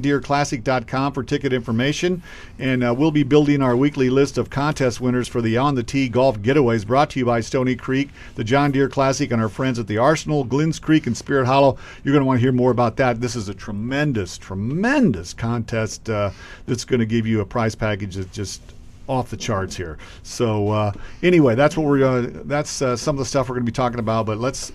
JohnDeereClassic.com for ticket information. And we'll be building our weekly list of contest winners for the On the Tee Golf Getaways, brought to you by Stony Creek, the John Deere Classic, and our friends at the Arsenal, Glynns Creek, and Spirit Hollow. You're going to want to hear more about that. This is a tremendous, tremendous contest that's going to give you a prize package that's just off the charts here. So anyway, that's what we're going. That's some of the stuff we're going to be talking about. But let's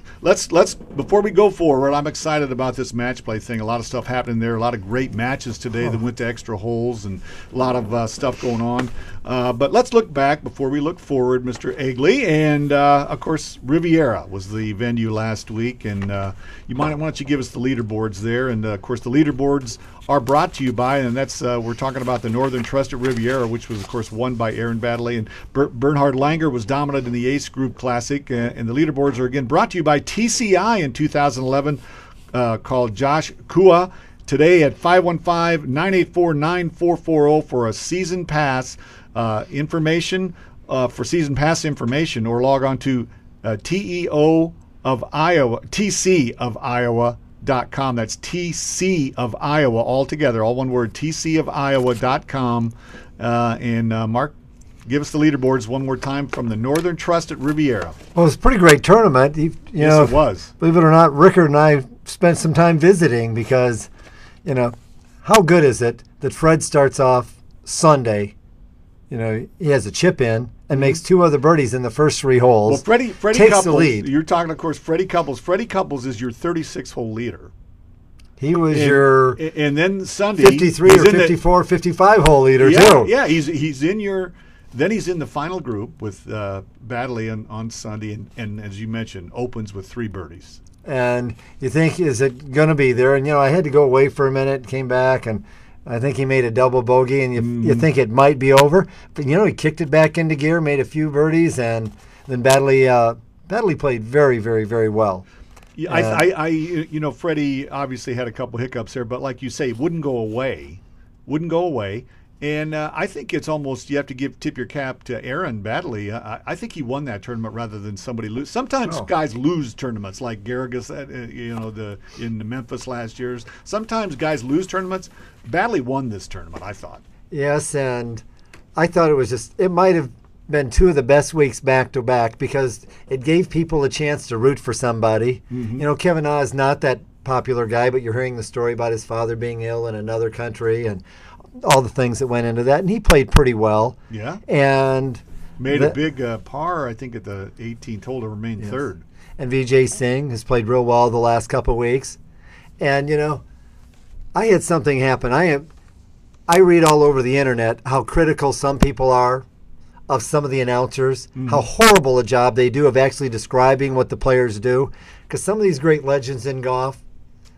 before we go forward, I'm excited about this match play thing. A lot of stuff happening there. A lot of great matches today that went to extra holes, and a lot of stuff going on. But let's look back before we look forward, Mr. Egly. And of course, Riviera was the venue last week, and why don't you give us the leaderboards there? And of course, the leaderboards are brought to you by, and that's we're talking about the Northern Trust at Riviera, which was of course won by Aaron Baddeley, and Bernhard Langer was dominant in the Ace Group Classic. And the leaderboards are again brought to you by TCI in 2011, called Josh Kua today at 515-984-9440 for a season pass information, for season pass information, or log on to TCofIowa.com. That's TC of Iowa, all together, all one word, TCofIowa.com. And Mark, give us the leaderboards one more time from the Northern Trust at Riviera. Well, it was a pretty great tournament. Yes, it was. Believe it or not, Rickard and I spent some time visiting because, how good is it that Fred starts off Sunday, he has a chip in and makes two other birdies in the first three holes. Well, Freddie takes Couples, the lead. You're talking, of course, Freddie Couples. Freddie Couples is your 36-hole leader. He was your and then Sunday 53 or 54, 55-hole leader too. Yeah, he's in your. Then he's in the final group with Baddeley on Sunday, and as you mentioned, opens with three birdies. And you think, is it going to be there? And I had to go away for a minute, came back, and I think he made a double bogey, and you think it might be over. But, he kicked it back into gear, made a few birdies, and then Baddeley played very, very, very well. Yeah, Freddie obviously had a couple hiccups there, but like you say, wouldn't go away. And I think it's almost, you have to tip your cap to Aaron Baddeley. I think he won that tournament rather than somebody lose. Sometimes guys lose tournaments, like Garrigus, in Memphis last year. Sometimes guys lose tournaments. Baddeley won this tournament, I thought. Yes, and I thought it might have been two of the best weeks back to back because it gave people a chance to root for somebody. Mm-hmm. Kevin Na is not that popular guy, but you're hearing the story about his father being ill in another country and all the things that went into that, and he played pretty well. Yeah. And made a big par, I think, at the 18th hole to remain third. And Vijay Singh has played real well the last couple of weeks. And, I had something happen. I read all over the internet how critical some people are of some of the announcers, how horrible a job they do of actually describing what the players do. Because some of these great legends in golf,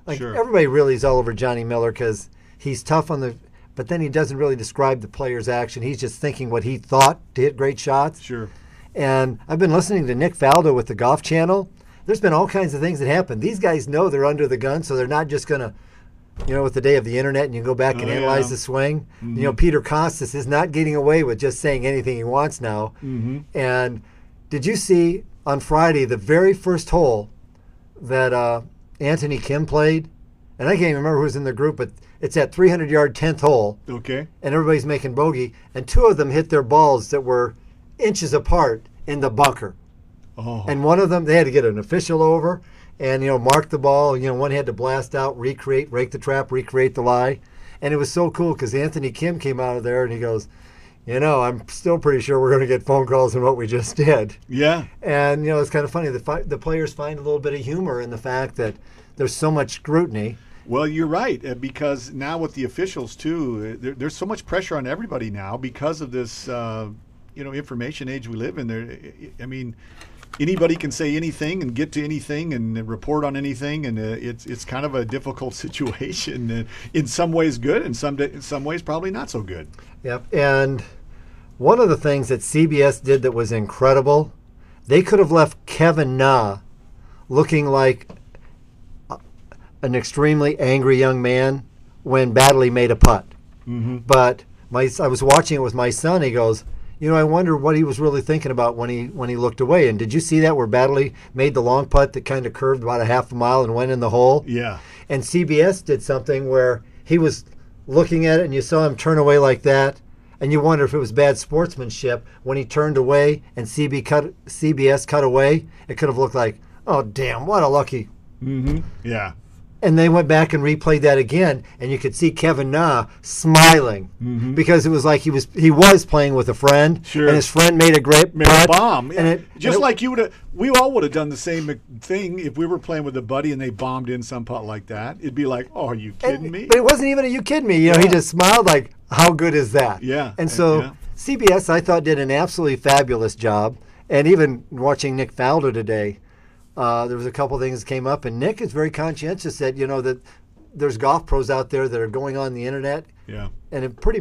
everybody really is all over Johnny Miller because he's tough on but then he doesn't really describe the player's action. He's just thinking what he thought to hit great shots. Sure. And I've been listening to Nick Faldo with the Golf Channel. There's been all kinds of things that happen. These guys know they're under the gun, so they're not just going to, with the day of the internet and you can go back and analyze the swing. Mm-hmm. Peter Costas is not getting away with just saying anything he wants now. Mm-hmm. And did you see on Friday the very first hole that Anthony Kim played? And I can't even remember who was in the group, but it's that 300-yard 10th hole. Okay. And everybody's making bogey. And two of them hit their balls that were inches apart in the bunker. Oh. And one of them, they had to get an official over and, mark the ball. One had to blast out, recreate, rake the trap, recreate the lie. And it was so cool because Anthony Kim came out of there and he goes, I'm still pretty sure we're going to get phone calls on what we just did. Yeah. And, it's kind of funny. The players find a little bit of humor in the fact that there's so much scrutiny. Well, you're right, because now with the officials, too, there's so much pressure on everybody now because of this, information age we live in. I mean, anybody can say anything and get to anything and report on anything, and it's kind of a difficult situation. In some ways good, in some ways probably not so good. Yep, and one of the things that CBS did that was incredible, they could have left Kevin Na looking like an extremely angry young man when Baddeley made a putt. Mm-hmm. But I was watching it with my son. He goes, I wonder what he was really thinking about when he looked away. And did you see that where Baddeley made the long putt that kind of curved about a half a mile and went in the hole? Yeah. And CBS did something where he was looking at it and you saw him turn away like that, and you wonder if it was bad sportsmanship when he turned away and CBS cut away. It could have looked like, oh, damn, what a lucky. Yeah. And they went back and replayed that again, and you could see Kevin Na smiling because it was like he was playing with a friend, Sure. and his friend made a great bomb. And like you would have, we all would have done the same thing if we were playing with a buddy and they bombed in some putt like that. It'd be like, oh, are you kidding me? But it wasn't even a you kidding me. You know, he just smiled like, how good is that? Yeah. And so CBS, I thought, did an absolutely fabulous job. And even watching Nick Faldo today, there was a couple things that came up, and Nick is very conscientious that, you know, that there's golf pros out there that are going on the internet. Yeah. And it pretty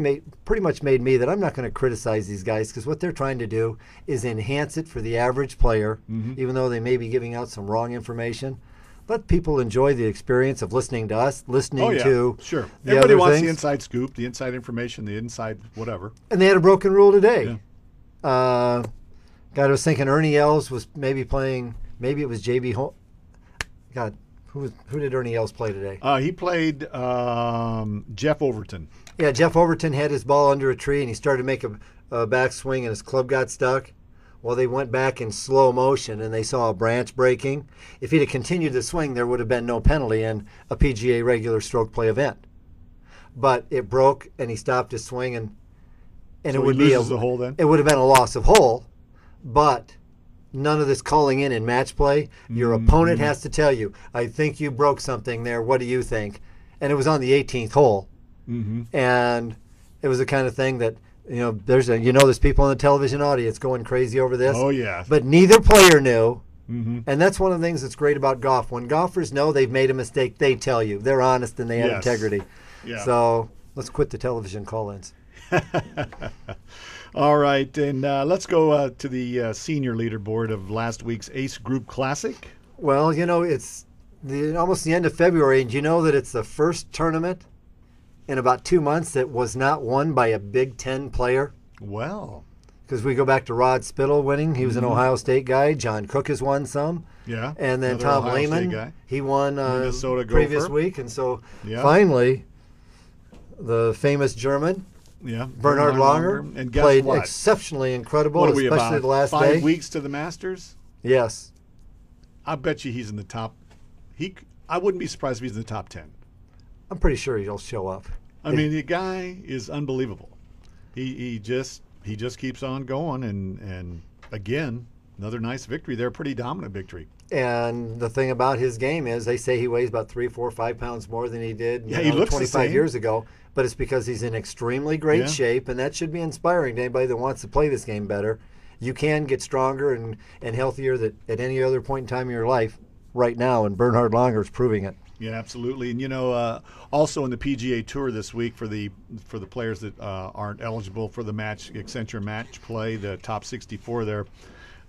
much made me that I'm not going to criticize these guys, because what they're trying to do is enhance it for the average player, even though they may be giving out some wrong information. Let people enjoy the experience of listening to us, listening to sure. the Everybody other wants things. the inside scoop, the inside information, the inside whatever. And they had a broken rule today. Yeah. God, I was thinking Ernie Els was maybe playing. Maybe it was JB Holmes. God, who did Ernie Els play today? He played Jeff Overton. Yeah, Jeff Overton had his ball under a tree, and he started to make a backswing, and his club got stuck. Well, they went back in slow motion, and they saw a branch breaking. If he'd have continued to swing, there would have been no penalty in a PGA regular stroke play event. But it broke, and he stopped his swing, and So it would he be loses the hole then? It would have been a loss of hole, but none of this calling in match play. Your opponent has to tell you, I think you broke something there. What do you think? And it was on the 18th hole. And it was the kind of thing that, you know, there's people in the television audience going crazy over this. Oh, yeah. But neither player knew. And that's one of the things that's great about golf. When golfers know they've made a mistake, they tell you. They're honest and they have integrity. Yeah. So let's quit the television call-ins. All right, and let's go to the senior leaderboard of last week's Ace Group Classic. Well, you know, it's almost the end of February, and you know that it's the first tournament in about 2 months that was not won by a Big Ten player. Well, because we go back to Rod Spittle winning. He was an Ohio State guy. John Cook has won some. Yeah. And then another Tom Ohio State Lehman, guy. he won Minnesota previous Gopher. week. And so finally, the famous German, Bernhard Langer, and guess played what? exceptionally incredible, What are we especially about the last 5 day. weeks to the Masters? Yes. I bet you he's in the top. I wouldn't be surprised if he's in the top 10. I'm pretty sure he'll show up. I mean, the guy is unbelievable. He just keeps on going, and again, another nice victory there, pretty dominant victory. And the thing about his game is they say he weighs about 3, 4, 5 pounds more than he did he looks the 25 same. years ago. But it's because he's in extremely great shape, and that should be inspiring to anybody that wants to play this game better. You can get stronger and healthier at any other point in time in your life right now, and Bernhard Langer is proving it. Yeah, absolutely. And, you know, also in the PGA Tour this week for the players that aren't eligible for the Accenture match play, the top 64 there,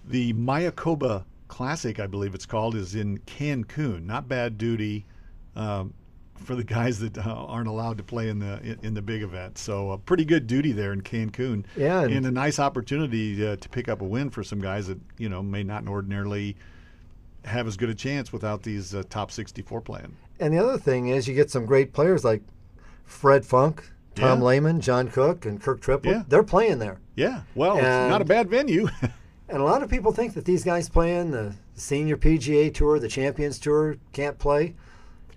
the Mayakoba Classic, I believe it's called, is in Cancun. Not bad duty for the guys that aren't allowed to play in the big event. So pretty good duty there in Cancun. Yeah, and a nice opportunity to pick up a win for some guys that, you know, may not ordinarily have as good a chance without these top 64 playing. And the other thing is you get some great players like Fred Funk, Tom Lehman, John Cook, and Kirk Triplett. Yeah. They're playing there. Yeah, well, it's not a bad venue. And a lot of people think that these guys playing the Senior PGA Tour, the Champions Tour, can't play.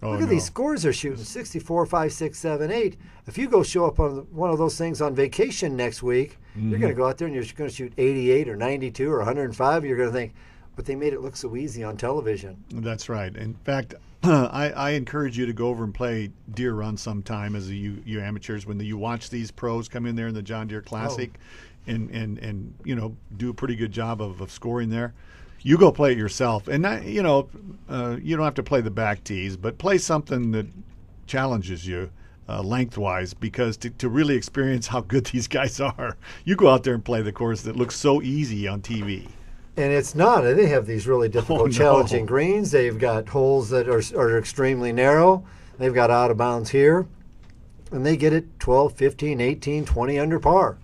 Look at these scores they're shooting, 64, 5, 6, 7, 8. If you go show up on one of those things on vacation next week, you're going to go out there and you're going to shoot 88 or 92 or 105. You're going to think, but they made it look so easy on television. That's right. In fact, I encourage you to go over and play Deer Run sometime as you amateurs when you watch these pros come in there in the John Deere Classic and you know, do a pretty good job of scoring there. You go play it yourself, and you don't have to play the back tees, but play something that challenges you lengthwise, because to really experience how good these guys are, you go out there and play the course that looks so easy on TV. And it's not. They have these really difficult, challenging greens. They've got holes that are extremely narrow. They've got out of bounds here. And they get it 12, 15, 18, 20 under par.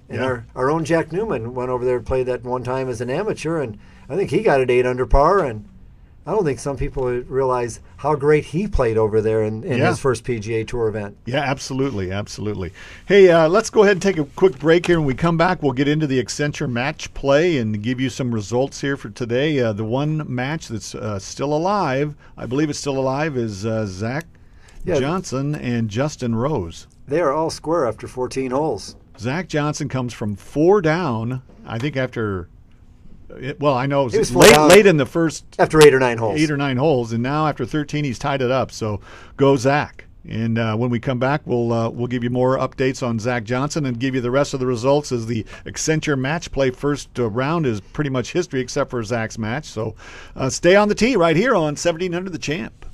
And our own Jack Newman went over there and played that one time as an amateur, and I think he got it 8 under par. And I don't think some people realize how great he played over there in his first PGA Tour event. Yeah, absolutely, absolutely. Hey, let's go ahead and take a quick break here. When we come back, we'll get into the Accenture match play and give you some results here for today. The one match that's still alive, I believe it's still alive, is Zach Johnson and Justin Rose. They are all square after 14 holes. Zach Johnson comes from 4 down, I think after... I know it was late in the first after 8 or 9 holes. 8 or 9 holes, and now after 13, he's tied it up. So go Zach. And when we come back, we'll give you more updates on Zach Johnson and give you the rest of the results as the Accenture match play first round is pretty much history except for Zach's match. So stay on the tee right here on 1700 The Champ.